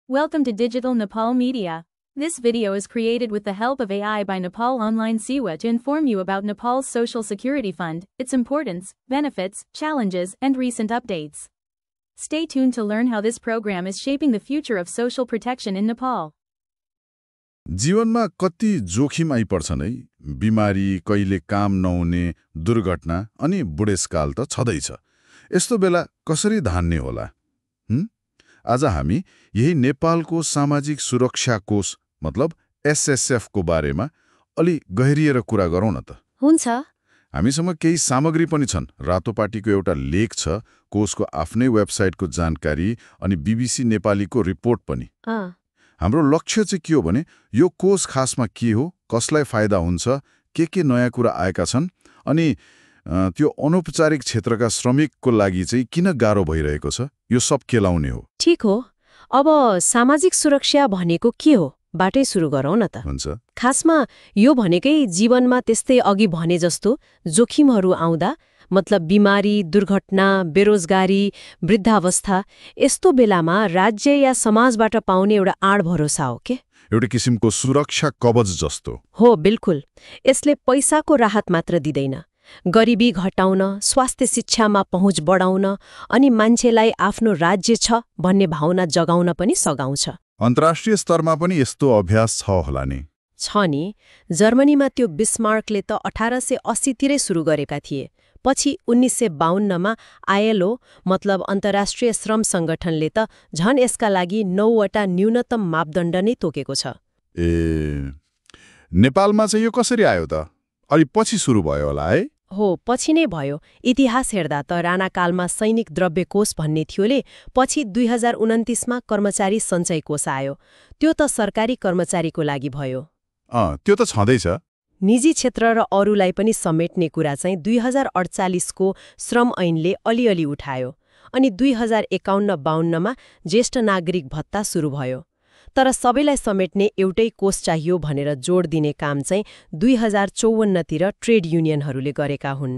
Welcome to Digital Nepal Media. This video is created with the help of AI by Nepal Online Siwa to inform you about Nepal's Social Security Fund, its importance, benefits, challenges, and recent updates. Stay tuned to learn how this program is shaping the future of social protection in Nepal. जीवनमा कति जोखिम आइपर्छ नै बिमारी कहिले काम नहुने दुर्घटना अनि बुढेसकाल त छँदैछ यस्तो बेला कसरी धान्ने होला आज हामी यही नेपालको सामाजिक सुरक्षा कोष मतलब एसएसएफ को बारेमा अलि गहिरिएर कुरा गरौँ न त हुन्छ हामीसँग केही सामग्री पनि छन् रातोपाटीको एउटा लेख छ कोषको आफ्नै वेबसाइटको जानकारी अनि बीबीसी नेपालीको रिपोर्ट पनि हाम्रो लक्ष्य चाहिँ के हो भने यो कोष खासमा के हो कसलाई फाइदा हुन्छ के नयाँ कुरा आएका छन् अनि त्यो अनौपचारिक क्षेत्रका श्रमिकको लागि चाहिँ किन गाह्रो भइरहेको छ यो सब केलाउने हो ठीक हो अब सामाजिक सुरक्षा भनेको के हो बाटै सुरु गरौँ न त हुन्छ खासमा यो भनेकै जीवनमा त्यस्तै अघि भने जस्तो जोखिमहरू आउँदा मतलब बिमारी दुर्घटना बेरोजगारी वृद्धावस्था यस्तो बेलामा राज्य या समाजबाट पाउने एउटा आड भरोसा हो के एउटा किसिमको सुरक्षा कवच जस्तो हो बिल्कुल यसले पैसाको राहत मात्र दिँदैन गरिबी घटाउन स्वास्थ्य शिक्षामा पहुँच बढाउन अनि मान्छेलाई आफ्नो राज्य छ भन्ने भावना जगाउन पनि सघाउँछ अन्तर्राष्ट्रिय स्तरमा पनि यस्तो अभ्यास छ होला नि छ नि जर्मनीमा त्यो बिस्मार्कले त 1880तिरै सुरु गरेका थिए पछि 1952मा आईएलओ मतलब अन्तर्राष्ट्रिय श्रम संगठनले त झन यसका लागि 9वटा न्यूनतम मापदण्ड नै तोकेको छ ए नेपालमा चाहिँ यो कसरी आयो त अलि पछि सुरु भयो होला है हो पछि नै भयो इतिहास हेर्दा त राणाकालमा सैनिक द्रव्य कोष भन्ने थियोले पछि 2029मा कर्मचारी सञ्चय कोष आयो त्यो त सरकारी कर्मचारीको लागि भयो त्यो त छँदैछ निजी क्षेत्र र अरूलाई पनि समेट्ने कुरा चाहिँ 2048को श्रम ऐनले अलिअलि उठायो अनि 2051-52मा ज्येष्ठ नागरिक भत्ता सुरु भयो तर सबैलाई समेट्ने एउटै कोष चाहियो भनेर जोड दिने काम चाहिँ 2054तिर ट्रेड युनियनहरूले गरेका हुन्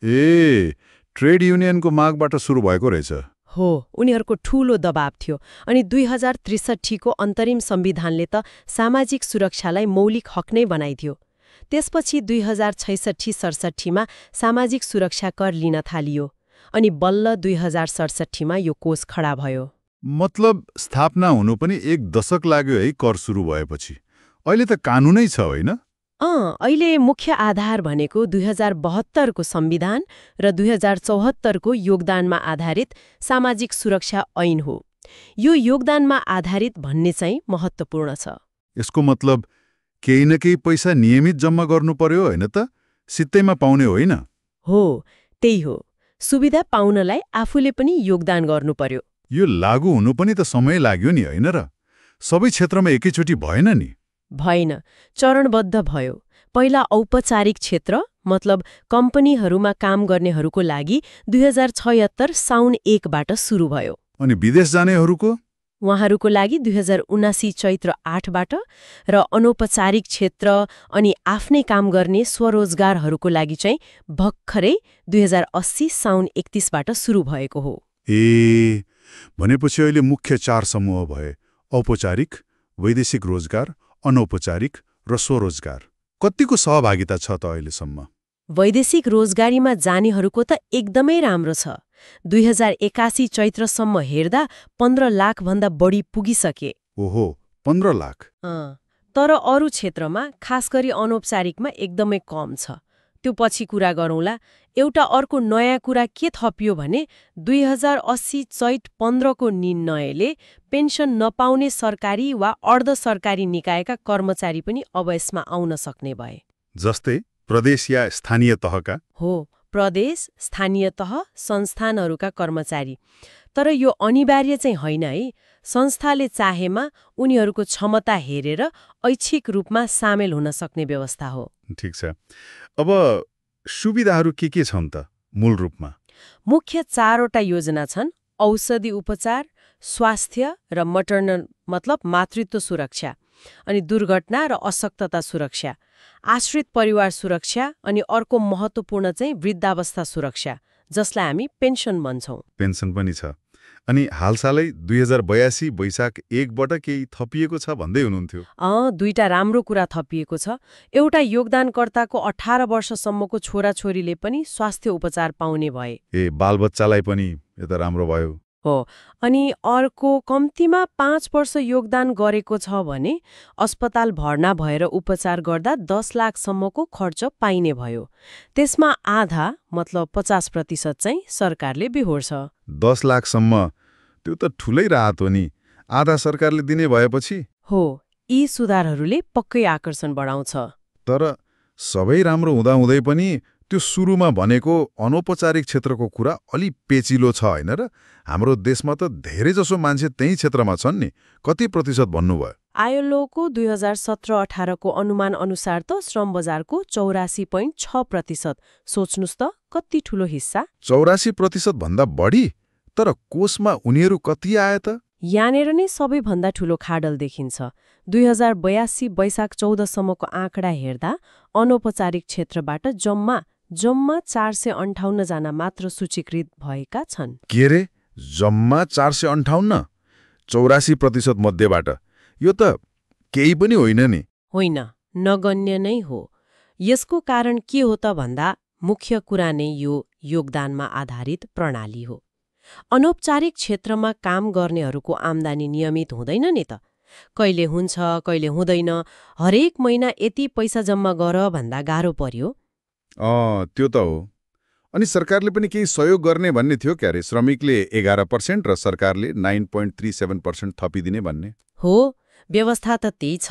ए ट्रेड युनियनको मागबाट सुरु भएको रहेछ हो उनीहरूको ठूलो दबाव थियो अनि 2063को अन्तरिम संविधानले त सामाजिक सुरक्षालाई मौलिक हक नै बनाइदियो त्यसपछि 2066-67मा सामाजिक सुरक्षा कर लिन थालियो अनि बल्ल 2067मा यो कोष खडा भयो मतलब स्थापना हुनु पनि 1 दशक लाग्यो है कर सुरु भएपछि अहिले त कानूनै छ होइन अहिले मुख्य आधार भनेको 2072को संविधान र 2074को योगदानमा आधारित सामाजिक सुरक्षा ऐन हो यो योगदानमा आधारित भन्ने चाहिँ महत्त्वपूर्ण छ यसको मतलब केही न केही पैसा नियमित जम्मा गर्नु पर्यो होइन त सित्तैमा पाउने होइन हो त्यही हो सुविधा पाउनलाई आफूले पनि योगदान गर्नु पर्यो यो लागू हुनु पनि त समय लाग्यो नि होइन र सबै क्षेत्रमा एकैचोटि भएन नि भएन चरणबद्ध भयो पहिला औपचारिक क्षेत्र मतलब कम्पनीहरूमा काम गर्नेहरूको लागि 2076 साउन 1बाट सुरु भयो अनि विदेश जानेहरूको उहाँहरूको लागि 2079 चैत्र 8बाट र अनौपचारिक क्षेत्र अनि आफ्नै काम गर्ने स्वरोजगारहरूको लागि चाहिँ भर्खरै 2080 साउन 31बाट सुरु भएको हो ए भनेपछि अहिले मुख्य 4 समूह भए औपचारिक वैदेशिक रोजगार अनौपचारिक र स्वरोजगार कतिको सहभागिता छ त अहिलेसम्म वैदेशिक रोजगारीमा जानेहरूको त एकदमै राम्रो छ 2081 चैत्रसम्म हेर्दा 15 लाख भन्दा बढी पुगिसके ओहो 15 लाख तर अरू क्षेत्रमा खास गरी अनौपचारिकमा एकदमै कम छ त्यो पछि कुरा गरौँला एउटा अर्को नयाँ कुरा के थपियो भने 2080 चैत 15को निर्णयले पेन्सन नपाउने सरकारी वा अर्ध सरकारी निकायका कर्मचारी पनि अब यसमा आउन सक्ने भए जस्तै प्रदेश या स्थानीय तहका हो प्रदेश स्थानीय तह संस्थानहरूका कर्मचारी तर यो अनिवार्य चाहिँ होइन है संस्थाले चाहेमा उनीहरूको क्षमता हेरेर ऐच्छिक रूपमा सामेल हुन सक्ने व्यवस्था हो ठीक छ अब सुविधाहरू के छन् त मूल रूपमा मुख्य 4वटा योजना छन् औषधि उपचार स्वास्थ्य र मटर्नल मतलब मातृत्व सुरक्षा अनि दुर्घटना र अशक्तता सुरक्षा आश्रित परिवार सुरक्षा अनि अर्को महत्त्वपूर्ण चाहिँ वृद्धावस्था सुरक्षा जसलाई हामी पेन्सन भन्छौं पेन्सन पनि छ अनि हालसालै 2082 वैशाख 1बाट केही थपिएको छ भन्दै हुनुहुन्थ्यो। दुईटा राम्रो कुरा थपिएको छ। एउटा योगदानकर्ताको 18 वर्षसम्मको छोराछोरीले पनि स्वास्थ्य उपचार पाउने भए। बालबच्चालाई पनि यो त राम्रो भयो। हो। अनि अर्को कम्तीमा 5 वर्ष योगदान गरेको छ भने अस्पताल भर्ना भएर उपचार गर्दा 10 लाखसम्मको खर्च पाइने भयो। त्यसमा आधा मतलब 50% चाहिँ सरकारले बिहोर्छ। 10 लाखसम्म त्यो त ठुलै राहत हो नि। आधा सरकारले दिने भएपछि? हो। यी सुधारहरूले पक्कै आकर्षण बढाउँछ। तर सबै राम्रो हुँदाहुँदै पनि त्यो सुरुमा भनेको अनौपचारिक क्षेत्रको कुरा अलि पेचिलो छ होइन र? हाम्रो देशमा त धेरैजसो मान्छे त्यही क्षेत्रमा छन् नि। कति प्रतिशत भन्नुभयो? आयोलोको 2017-18 को अनुमान अनुसार त श्रम बजारको 84.6%। सोच्नुस् त कति ठुलो हिस्सा। 84% भन्दा बढी? तर कोषमा उनीहरू कति आए त? यहाँनिर नै सबैभन्दा ठुलो खाडल देखिन्छ। 2082 वैशाख 14सम्मको आँकडा हेर्दा अनौपचारिक क्षेत्रबाट जम्मा 458 जना मात्र सूचीकृत भएका छन्। के रे? जम्मा 458? 84% मध्येबाट? यो त केही पनि होइन नि। होइन, नगण्य नै हो। यसको कारण के हो त भन्दा मुख्य कुरा नै यो योगदानमा आधारित प्रणाली हो। अनौपचारिक क्षेत्रमा काम गर्नेहरूको आम्दानी नियमित हुँदैन नि त। कहिले हुन्छ कहिले हुँदैन। हरेक महिना यति पैसा जम्मा गर भन्दा गाह्रो पर्यो। त्यो त हो। अनि सरकारले पनि केही सहयोग गर्ने भन्ने थियो क्यारे? श्रमिकले 11% र सरकारले 9.37% थपिदिने भन्ने। हो, व्यवस्था त त्यही छ।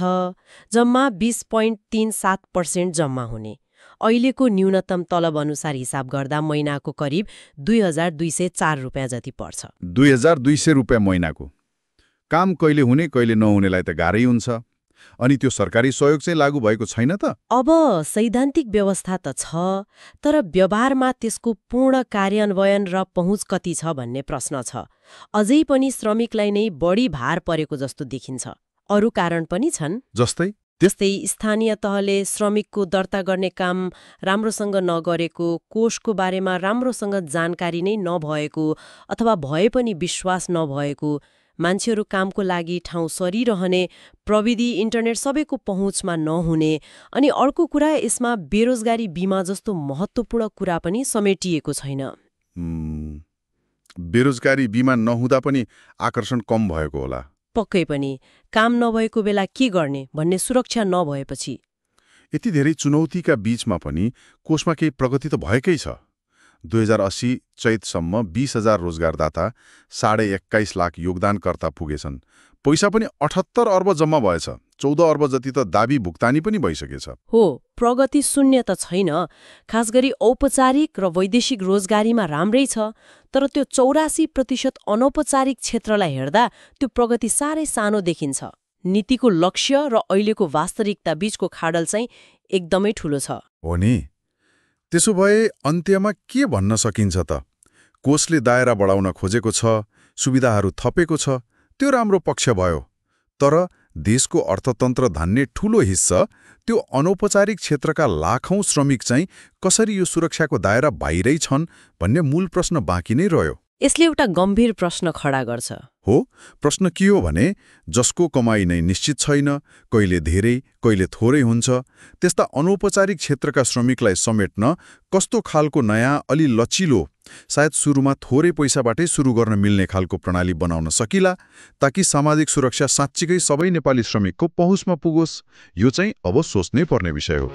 जम्मा 20.37% जम्मा हुने। अहिलेको न्यूनतम तलब अनुसार हिसाब गर्दा महिनाको करिब 2204 रुपियाँ जति पर्छ। 2200 रुपियाँ महिनाको। काम कहिले हुने कहिले नहुनेलाई त गाह्रै हुन्छ। अनि त्यो सरकारी सहयोग चाहिँ लागू भएको छैन त? अब सैद्धान्तिक व्यवस्था त छ, तर व्यवहारमा त्यसको पूर्ण कार्यान्वयन र पहुँच कति छ भन्ने प्रश्न छ। अझै पनि श्रमिकलाई नै बढी भार परेको जस्तो देखिन्छ। अरू कारण पनि छन्। जस्तै स्थानीय तहले श्रमिकको दर्ता गर्ने काम राम्रोसँग नगरेको, कोषको बारेमा राम्रोसँग जानकारी नै नभएको अथवा भए पनि विश्वास नभएको, मान्छेहरू कामको लागि ठाउँ सरिरहने, प्रविधि इन्टरनेट सबैको पहुँचमा नहुने, अनि अर्को कुरा यसमा बेरोजगारी बीमा जस्तो महत्त्वपूर्ण कुरा पनि समेटिएको छैन। बेरोजगारी बीमा नहुँदा पनि आकर्षण कम भएको होला। पक्कै पनि। काम नभएको बेला के गर्ने भन्ने सुरक्षा नभएपछि। यति धेरै चुनौतीका बीचमा पनि कोषमा केही प्रगति त भएकै छ। 2080 चैतसम्म 20,000 रोजगारदाता, 21.5 लाख योगदानकर्ता पुगेछन्। पैसा पनि 78 अर्ब जम्मा भएछ। 14 अर्ब जति त दाबी भुक्तानी पनि भइसकेछ। हो, प्रगति शून्य त छैन। खास गरी औपचारिक र वैदेशिक रोजगारीमा राम्रै छ। तर त्यो 84% अनौपचारिक क्षेत्रलाई हेर्दा त्यो प्रगति साह्रै सानो देखिन्छ। नीतिको लक्ष्य र अहिलेको वास्तविकता बीचको खाडल चाहिँ एकदमै ठुलो छ। हो नि। त्यसो भए अन्त्यमा के भन्न सकिन्छ त? कोषले दायरा बढाउन खोजेको छ, सुविधाहरू थपेको छ, त्यो राम्रो पक्ष भयो। तर देशको अर्थतन्त्र धान्ने ठूलो हिस्सा त्यो अनौपचारिक क्षेत्रका लाखौं श्रमिक चाहिँ कसरी यो सुरक्षाको दायरा बाहिरै छन् भन्ने मूल प्रश्न बाँकी नै रह्यो। यसले एउटा गम्भीर प्रश्न खडा गर्छ। हो, प्रश्न के हो भने जसको कमाई नै निश्चित छैन, कहिले धेरै कहिले थोरै हुन्छ, त्यस्ता अनौपचारिक क्षेत्रका श्रमिकलाई समेट्न कस्तो खालको नयाँ अलि लचिलो, सायद सुरुमा थोरै पैसाबाटै सुरु गर्न मिल्ने खालको प्रणाली बनाउन सकिला, ताकि सामाजिक सुरक्षा साँच्चीकै सबै नेपाली श्रमिकको पहुँचमा पुगोस्। यो चाहिँ अब सोच्नै पर्ने विषय हो।